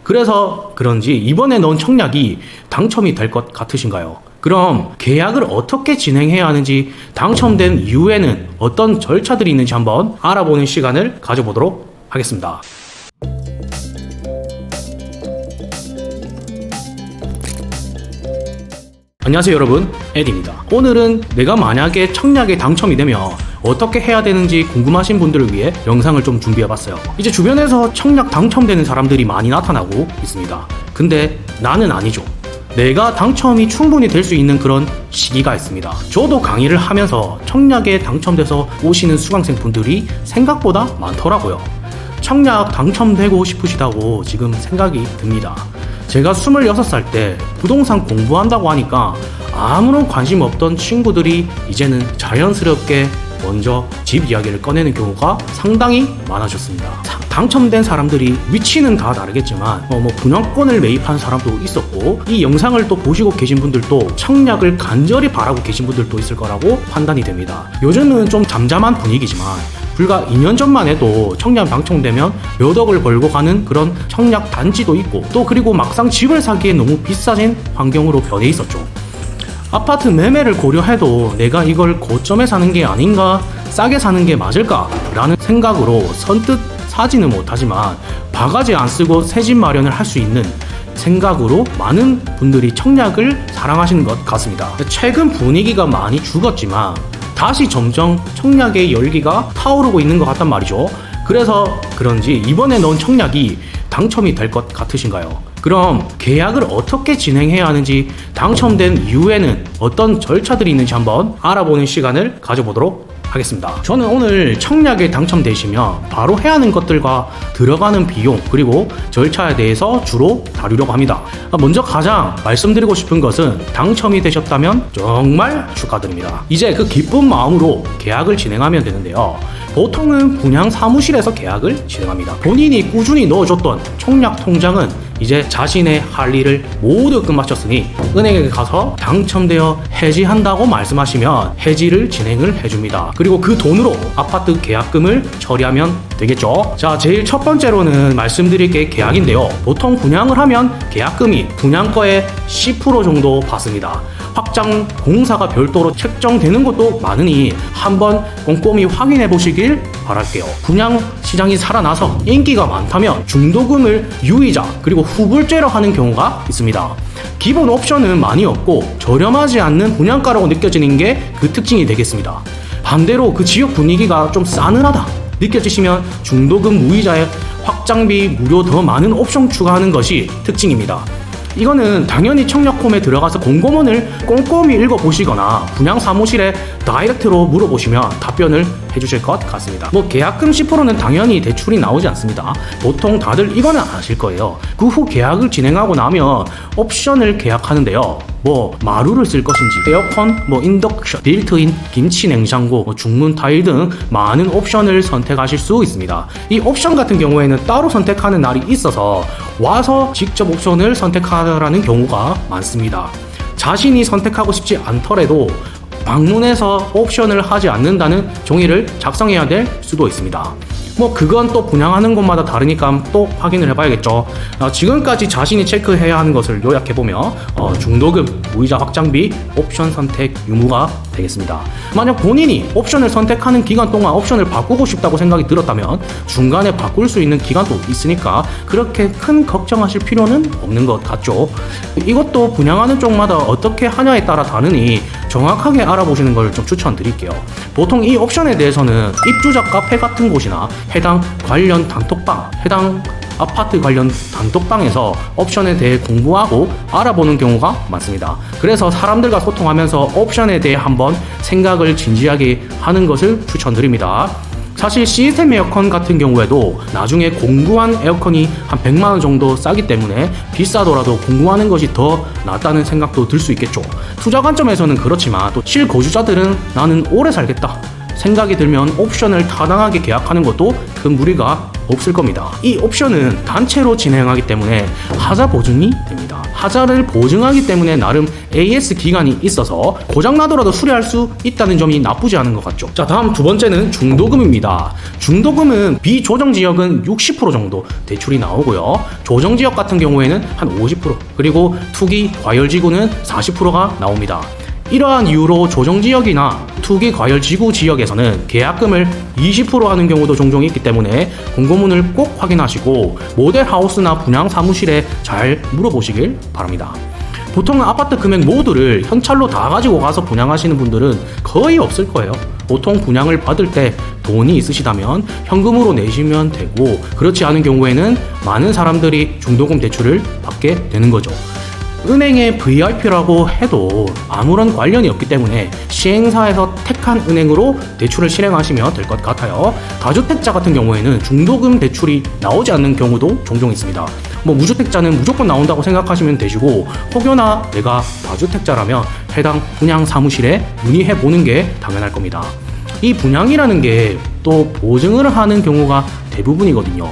그래서 그런지 이번에 넣은 청약이 당첨이 될 것 같으신가요? 그럼 계약을 어떻게 진행해야 하는지, 당첨된 이후에는 어떤 절차들이 있는지 한번 알아보는 시간을 가져보도록 하겠습니다. 안녕하세요 여러분, 에디입니다. 오늘은 내가 만약에 청약에 당첨이 되면 어떻게 해야 되는지 궁금하신 분들을 위해 영상을 좀 준비해봤어요. 이제 주변에서 청약 당첨되는 사람들이 많이 나타나고 있습니다. 근데 나는 아니죠. 내가 당첨이 충분히 될 수 있는 그런 시기가 있습니다. 저도 강의를 하면서 청약에 당첨돼서 오시는 수강생 분들이 생각보다 많더라고요. 청약 당첨되고 싶으시다고 지금 생각이 듭니다. 제가 26살 때 부동산 공부한다고 하니까 아무런 관심 없던 친구들이 이제는 자연스럽게 먼저 집 이야기를 꺼내는 경우가 상당히 많아졌습니다. 당첨된 사람들이 위치는 다 다르겠지만 분양권을 매입한 사람도 있었고, 이 영상을 또 보시고 계신 분들도 청약을 간절히 바라고 계신 분들도 있을 거라고 판단이 됩니다. 요즘은 좀 잠잠한 분위기지만 불과 2년 전만 해도 청약 당첨되면 몇 억을 벌고 가는 그런 청약 단지도 있고, 또 그리고 막상 집을 사기에 너무 비싸진 환경으로 변해 있었죠. 아파트 매매를 고려해도 내가 이걸 고점에 사는 게 아닌가, 싸게 사는 게 맞을까 라는 생각으로 선뜻 사지는 못하지만 바가지 안 쓰고 새 집 마련을 할 수 있는 생각으로 많은 분들이 청약을 사랑하시는 것 같습니다. 최근 분위기가 많이 죽었지만 다시 점점 청약의 열기가 타오르고 있는 것 같단 말이죠. 그래서 그런지 이번에 넣은 청약이 당첨이 될 것 같으신가요? 그럼 계약을 어떻게 진행해야 하는지, 당첨된 이후에는 어떤 절차들이 있는지 한번 알아보는 시간을 가져보도록 하겠습니다. 저는 오늘 청약에 당첨되시면 바로 해야 하는 것들과 들어가는 비용, 그리고 절차에 대해서 주로 다루려고 합니다. 먼저 가장 말씀드리고 싶은 것은, 당첨이 되셨다면 정말 축하드립니다. 이제 그 기쁜 마음으로 계약을 진행하면 되는데요. 보통은 분양 사무실에서 계약을 진행합니다. 본인이 꾸준히 넣어줬던 청약 통장은 이제 자신의 할 일을 모두 끝마쳤으니 은행에 가서 당첨되어 해지한다고 말씀하시면 해지를 진행을 해줍니다. 그리고 그 돈으로 아파트 계약금을 처리하면 되겠죠. 자, 제일 첫 번째로는 말씀드릴 게 계약인데요. 보통 분양을 하면 계약금이 분양가의 10% 정도 받습니다. 확장 공사가 별도로 책정되는 것도 많으니 한번 꼼꼼히 확인해 보시길 바랄게요. 분양 시장이 살아나서 인기가 많다면 중도금을 유이자 그리고 후불제로 하는 경우가 있습니다. 기본 옵션은 많이 없고 저렴하지 않는 분양가라고 느껴지는 게 그 특징이 되겠습니다. 반대로 그 지역 분위기가 좀 싸늘하다 느껴지시면 중도금 무이자에 확장비 무료 더 많은 옵션 추가하는 것이 특징입니다. 이거는 당연히 청약홈에 들어가서 공고문을 꼼꼼히 읽어보시거나 분양 사무실에 다이렉트로 물어보시면 답변을 해주실 것 같습니다. 계약금 10%는 당연히 대출이 나오지 않습니다. 보통 다들 이거는 아실 거예요. 그 후 계약을 진행하고 나면 옵션을 계약하는데요. 마루를 쓸 것인지, 에어컨, 인덕션, 빌트인, 김치 냉장고, 중문 타일 등 많은 옵션을 선택하실 수 있습니다. 이 옵션 같은 경우에는 따로 선택하는 날이 있어서 와서 직접 옵션을 선택하라는 경우가 많습니다. 자신이 선택하고 싶지 않더라도 방문해서 옵션을 하지 않는다는 종이를 작성해야 될 수도 있습니다. 그건 또 분양하는 곳마다 다르니까 또 확인을 해봐야겠죠. 지금까지 자신이 체크해야 하는 것을 요약해보면 중도금, 무이자 확장비, 옵션 선택 유무가 되겠습니다. 만약 본인이 옵션을 선택하는 기간 동안 옵션을 바꾸고 싶다고 생각이 들었다면 중간에 바꿀 수 있는 기간도 있으니까 그렇게 큰 걱정하실 필요는 없는 것 같죠. 이것도 분양하는 쪽마다 어떻게 하냐에 따라 다르니 정확하게 알아보시는 걸 좀 추천드릴게요. 보통 이 옵션에 대해서는 입주자 카페 같은 곳이나 해당 관련 단톡방, 해당 아파트 관련 단톡방에서 옵션에 대해 공부하고 알아보는 경우가 많습니다. 그래서 사람들과 소통하면서 옵션에 대해 한번 생각을 진지하게 하는 것을 추천드립니다. 사실 시스템 에어컨 같은 경우에도 나중에 공구한 에어컨이 한 100만원 정도 싸기 때문에 비싸더라도 공구하는 것이 더 낫다는 생각도 들 수 있겠죠. 투자 관점에서는 그렇지만 또 실거주자들은 나는 오래 살겠다 생각이 들면 옵션을 타당하게 계약하는 것도 큰 무리가 없을 겁니다. 이 옵션은 단체로 진행하기 때문에 하자 보증이 됩니다. 하자를 보증하기 때문에 나름 AS 기간이 있어서 고장나더라도 수리할 수 있다는 점이 나쁘지 않은 것 같죠. 자, 다음 두 번째는 중도금입니다. 중도금은 비조정지역은 60% 정도 대출이 나오고요. 조정지역 같은 경우에는 한 50%, 그리고 투기 과열지구는 40%가 나옵니다. 이러한 이유로 조정지역이나 투기 과열지구 지역에서는 계약금을 20% 하는 경우도 종종 있기 때문에 공고문을 꼭 확인하시고 모델하우스나 분양사무실에 잘 물어보시길 바랍니다. 보통은 아파트 금액 모두를 현찰로 다 가지고 가서 분양하시는 분들은 거의 없을 거예요. 보통 분양을 받을 때 돈이 있으시다면 현금으로 내시면 되고, 그렇지 않은 경우에는 많은 사람들이 중도금 대출을 받게 되는 거죠. 은행의 VIP라고 해도 아무런 관련이 없기 때문에 시행사에서 택한 은행으로 대출을 실행하시면 될 것 같아요. 다주택자 같은 경우에는 중도금 대출이 나오지 않는 경우도 종종 있습니다. 무주택자는 무조건 나온다고 생각하시면 되시고, 혹여나 내가 다주택자라면 해당 분양 사무실에 문의해 보는 게 당연할 겁니다. 이 분양이라는 게 또 보증을 하는 경우가 대부분이거든요.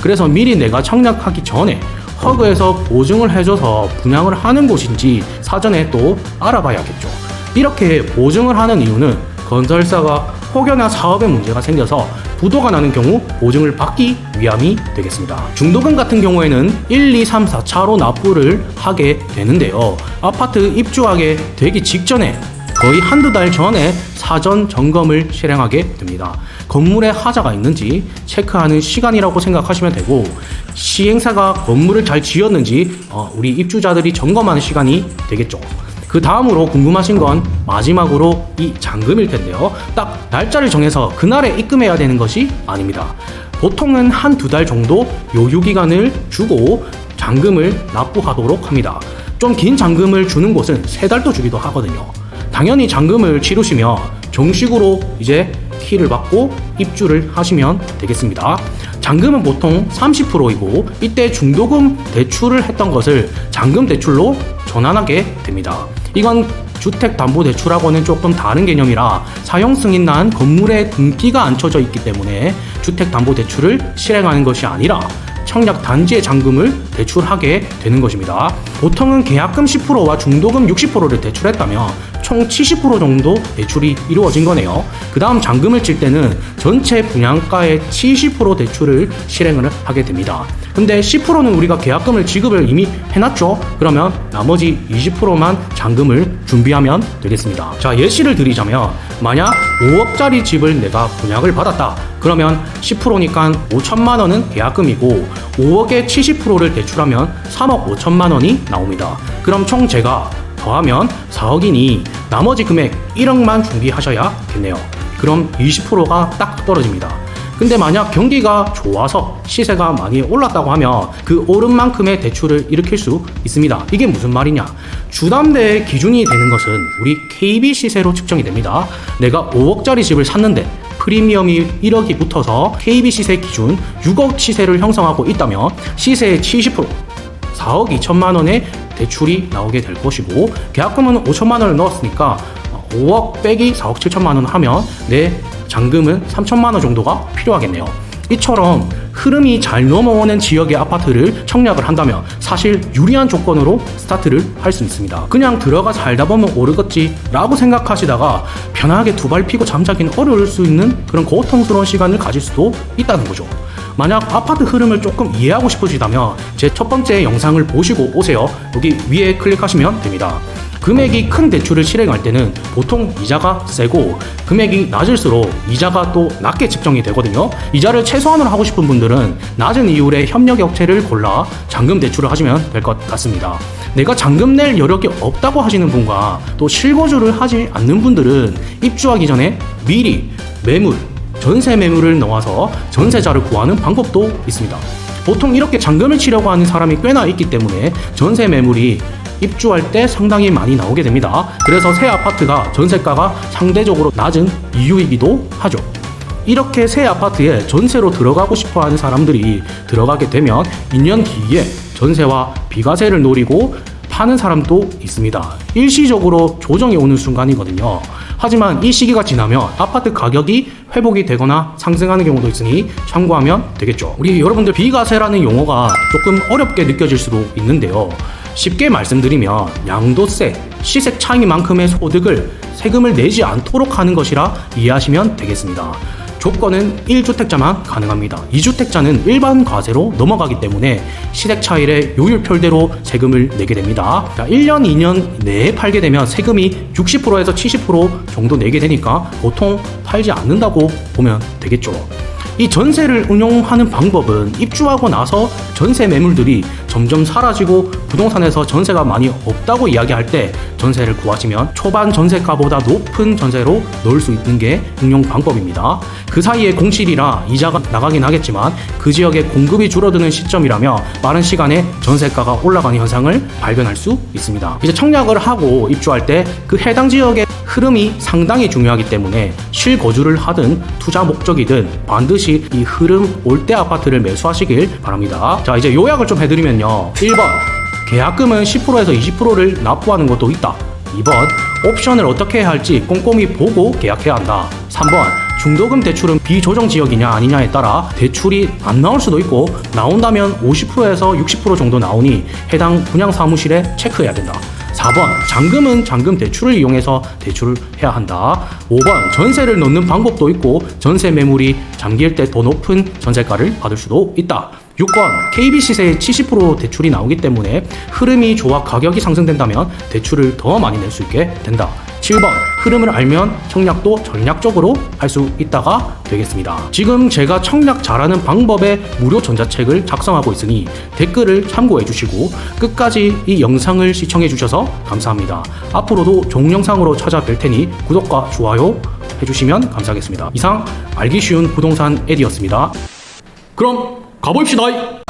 그래서 미리 내가 청약하기 전에 허그에서 보증을 해줘서 분양을 하는 곳인지 사전에 또 알아봐야겠죠. 이렇게 보증을 하는 이유는 건설사가 혹여나 사업에 문제가 생겨서 부도가 나는 경우 보증을 받기 위함이 되겠습니다. 중도금 같은 경우에는 1, 2, 3, 4차로 납부를 하게 되는데요. 아파트 입주하게 되기 직전에 거의 한두 달 전에 사전 점검을 실행하게 됩니다. 건물에 하자가 있는지 체크하는 시간이라고 생각하시면 되고, 시행사가 건물을 잘 지었는지 우리 입주자들이 점검하는 시간이 되겠죠. 그 다음으로 궁금하신 건 마지막으로 이 잔금일 텐데요. 딱 날짜를 정해서 그날에 입금해야 되는 것이 아닙니다. 보통은 한두 달 정도 요유기간을 주고 잔금을 납부하도록 합니다. 좀 긴 잔금을 주는 곳은 3달도 주기도 하거든요. 당연히 잔금을 치르시면 정식으로 이제 키를 받고 입주를 하시면 되겠습니다. 잔금은 보통 30%이고 이때 중도금 대출을 했던 것을 잔금 대출로 전환하게 됩니다. 이건 주택담보대출하고는 조금 다른 개념이라 사용 승인난 건물에 등기가 안 쳐져 있기 때문에 주택담보대출을 실행하는 것이 아니라 청약 단지의 잔금을 대출하게 되는 것입니다. 보통은 계약금 10%와 중도금 60%를 대출했다면 총 70% 정도 대출이 이루어진 거네요. 그 다음 잔금을 칠 때는 전체 분양가의 70% 대출을 실행을 하게 됩니다. 근데 10%는 우리가 계약금을 지급을 이미 해놨죠. 그러면 나머지 20%만 잔금을 준비하면 되겠습니다. 자, 예시를 드리자면 만약 5억짜리 집을 내가 분양을 받았다. 그러면 10%니까 5천만 원은 계약금이고 5억에 70%를 대출하면 3억 5천만 원이 나옵니다. 그럼 총 제가 더하면 4억이니 나머지 금액 1억만 준비하셔야겠네요. 그럼 20%가 딱 떨어집니다. 근데 만약 경기가 좋아서 시세가 많이 올랐다고 하면 그 오른 만큼의 대출을 일으킬 수 있습니다. 이게 무슨 말이냐? 주담대의 기준이 되는 것은 우리 KB 시세로 측정이 됩니다. 내가 5억짜리 집을 샀는데 프리미엄이 1억이 붙어서 KB 시세 기준 6억 시세를 형성하고 있다면 시세의 70%, 4억 2천만 원의 대출이 나오게 될 것이고, 계약금은 5천만 원을 넣었으니까 5억 빼기 4억 7천만 원 하면 내 잔금은 3천만 원 정도가 필요하겠네요. 이처럼 흐름이 잘 넘어오는 지역의 아파트를 청약을 한다면 사실 유리한 조건으로 스타트를 할 수 있습니다. 그냥 들어가 살다 보면 오르겠지 라고 생각하시다가 편하게 두 발 피고 잠자기는 어려울 수 있는 그런 고통스러운 시간을 가질 수도 있다는 거죠. 만약 아파트 흐름을 조금 이해하고 싶으시다면 제 첫 번째 영상을 보시고 오세요. 여기 위에 클릭하시면 됩니다. 금액이 큰 대출을 실행할 때는 보통 이자가 세고 금액이 낮을수록 이자가 또 낮게 측정이 되거든요. 이자를 최소한으로 하고 싶은 분들은 낮은 이율의 협력 업체를 골라 잔금 대출을 하시면 될 것 같습니다. 내가 잔금 낼 여력이 없다고 하시는 분과 또 실거주를 하지 않는 분들은 입주하기 전에 미리 매물, 전세 매물을 넣어서 전세자를 구하는 방법도 있습니다. 보통 이렇게 잔금을 치려고 하는 사람이 꽤나 있기 때문에 전세 매물이 입주할 때 상당히 많이 나오게 됩니다. 그래서 새 아파트가 전세가가 상대적으로 낮은 이유이기도 하죠. 이렇게 새 아파트에 전세로 들어가고 싶어 하는 사람들이 들어가게 되면 2년 뒤에 전세와 비과세를 노리고 파는 사람도 있습니다. 일시적으로 조정이 오는 순간이거든요. 하지만 이 시기가 지나면 아파트 가격이 회복이 되거나 상승하는 경우도 있으니 참고하면 되겠죠. 우리 여러분들 비과세라는 용어가 조금 어렵게 느껴질 수도 있는데요. 쉽게 말씀드리면 양도세, 시세 차이만큼의 소득을 세금을 내지 않도록 하는 것이라 이해하시면 되겠습니다. 조건은 1주택자만 가능합니다. 2주택자는 일반 과세로 넘어가기 때문에 시세 차익의 요율표대로 세금을 내게 됩니다. 자, 1년, 2년 내에 팔게 되면 세금이 60%에서 70% 정도 내게 되니까 보통 팔지 않는다고 보면 되겠죠. 이 전세를 운용하는 방법은 입주하고 나서 전세 매물들이 점점 사라지고 부동산에서 전세가 많이 없다고 이야기할 때 전세를 구하시면 초반 전세가보다 높은 전세로 넣을 수 있는 게 운용 방법입니다. 그 사이에 공실이라 이자가 나가긴 하겠지만 그 지역의 공급이 줄어드는 시점이라며 빠른 시간에 전세가가 올라가는 현상을 발견할 수 있습니다. 이제 청약을 하고 입주할 때 그 해당 지역의 흐름이 상당히 중요하기 때문에 실거주를 하든 투자 목적이든 반드시 이 흐름 올 때 아파트를 매수하시길 바랍니다. 자, 이제 요약을 좀 해드리면요. 1번 계약금은 10%에서 20%를 납부하는 것도 있다. 2번 옵션을 어떻게 해야 할지 꼼꼼히 보고 계약해야 한다. 3번 중도금 대출은 비조정 지역이냐 아니냐에 따라 대출이 안 나올 수도 있고 나온다면 50%에서 60% 정도 나오니 해당 분양 사무실에 체크해야 된다. 4번 잔금은 잔금 대출을 이용해서 대출을 해야 한다. 5번 전세를 넣는 방법도 있고 전세 매물이 잠길 때 더 높은 전세가를 받을 수도 있다. 6번 KB 시세의 70% 대출이 나오기 때문에 흐름이 좋아 가격이 상승된다면 대출을 더 많이 낼 수 있게 된다. 7번 흐름을 알면 청약도 전략적으로 할 수 있다가 되겠습니다. 지금 제가 청약 잘하는 방법의 무료 전자책을 작성하고 있으니 댓글을 참고해 주시고 끝까지 이 영상을 시청해 주셔서 감사합니다. 앞으로도 좋은 영상으로 찾아뵐 테니 구독과 좋아요 해주시면 감사하겠습니다. 이상 알기 쉬운 부동산 에디였습니다. 그럼 가봅시다.